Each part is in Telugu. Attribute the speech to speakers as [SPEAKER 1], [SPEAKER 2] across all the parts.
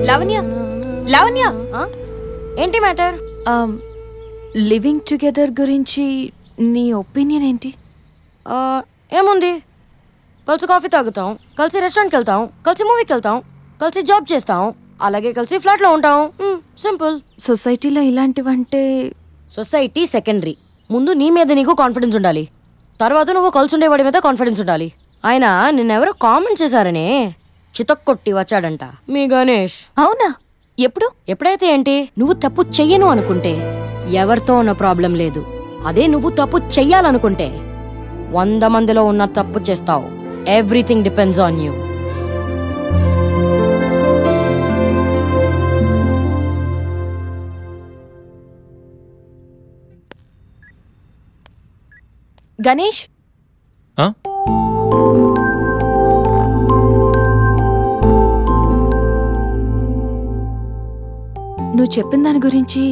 [SPEAKER 1] లావణ్య లావణ్య
[SPEAKER 2] ఏంటి మ్యాటర్?
[SPEAKER 1] లివింగ్ టుగెదర్ గురించి నీ ఒపీనియన్ ఏంటి?
[SPEAKER 2] ఏముంది, కలిసి కాఫీ తాగుతాం, కలిసి రెస్టారెంట్కి వెళ్తాం, కలిసి మూవీకి వెళ్తాం, కలిసి జాబ్ చేస్తాం, అలాగే కలిసి ఫ్లాట్లో ఉంటాం. సింపుల్.
[SPEAKER 1] సొసైటీలో ఇలాంటివంటే
[SPEAKER 2] సొసైటీ సెకండరీ. ముందు నీ మీద నీకు కాన్ఫిడెన్స్ ఉండాలి, తర్వాత నువ్వు కలిసి ఉండేవాడి మీద కాన్ఫిడెన్స్ ఉండాలి. ఆయన నిన్నెవరో కామెంట్ చేశారనే చితక్కొట్టి వచ్చాడంట మీ గణేష్.
[SPEAKER 1] అవునా? ఎప్పుడు?
[SPEAKER 2] ఎప్పుడైతే ఏంటి, నువ్వు తప్పు చెయ్యను అనుకుంటే ఎవరితో ఉన్న ప్రాబ్లం లేదు. అదే నువ్వు తప్పు చెయ్యాలనుకుంటే 100 మందిలో ఉన్న తప్పు చేస్తావు. Everything depends on you.
[SPEAKER 1] Ganesh, నువ్వు చెప్పిన దాని గురించి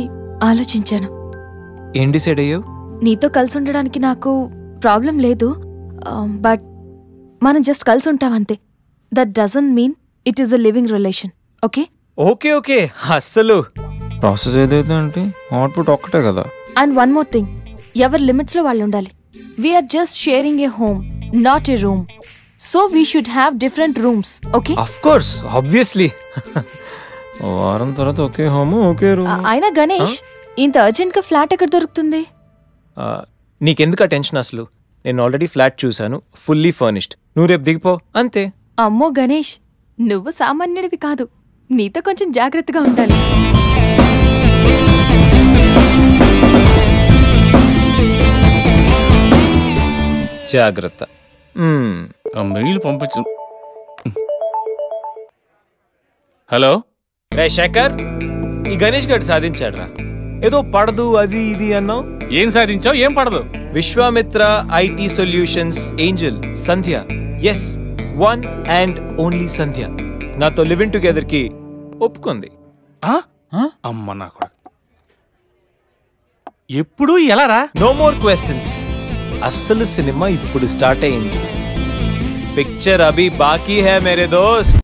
[SPEAKER 1] ఆలోచించాను.
[SPEAKER 3] ఏం డిసైడ్ అయ్యావు?
[SPEAKER 1] నీతో కలిసి ఉండడానికి నాకు ప్రాబ్లం లేదు, బట్ మనం జస్ట్ కలిసి ఉంటామంతే. That doesn't mean it is a living relation. Okay
[SPEAKER 3] okay okay అస్సలు ప్రాసెస్ ఏదైతే అంటే అవుట్పుట్ ఒక్కటే కదా.
[SPEAKER 1] అండ్ వన్ మోర్ థింగ్, ఎవరి లిమిట్స్ లో వాళ్ళు ఉండాలి. We are just sharing a home, not a room. So we should have different rooms. Okay?
[SPEAKER 3] Of course, obviously. వారం తర్వాత ఒకే హోమ్ ఒకే రూమ్.
[SPEAKER 1] అయినా గణేష్, ఇంత అర్జెంట్ గా ఫ్లాట్ ఎక్కడ దొరుకుతుంది?
[SPEAKER 3] నీకెందుకు టెన్షన్? అసలు నేను ఆల్రెడీ ఫ్లాట్ చూశాను, ఫుల్లీ ఫర్నిష్డ్. నువ్వు రేపు దిగిపో అంతే.
[SPEAKER 1] అమ్మో గణేష్, నువ్వు సామాన్యుడివి కాదు, నీతో కొంచెం జాగ్రత్తగా ఉండాలి.
[SPEAKER 3] జాగ్రత్త.
[SPEAKER 4] మెయిల్ పంపించు. హలో
[SPEAKER 3] రే శేఖర్, ఈ గణేష్ గడ్ సాధించాడ్రా. ఏదో పడదు అది ఇది అన్నావు.
[SPEAKER 4] ఏం సాధించావు? ఏం పడదు?
[SPEAKER 3] Vishwamitra IT solutions angel Sandhya, yes, one and only Sandhya నాతో లివింగ్ టుగెదర్ కి ఒప్పుకుంది.
[SPEAKER 4] అమ్మ నా కొడుకు, ఎప్పుడు ఎలా రా?
[SPEAKER 3] No more questions. అస్సలు సినిమా ఇప్పుడు స్టార్ట్ అయింది. పిక్చర్ అభి బాకీ హై మేరే దోస్త్.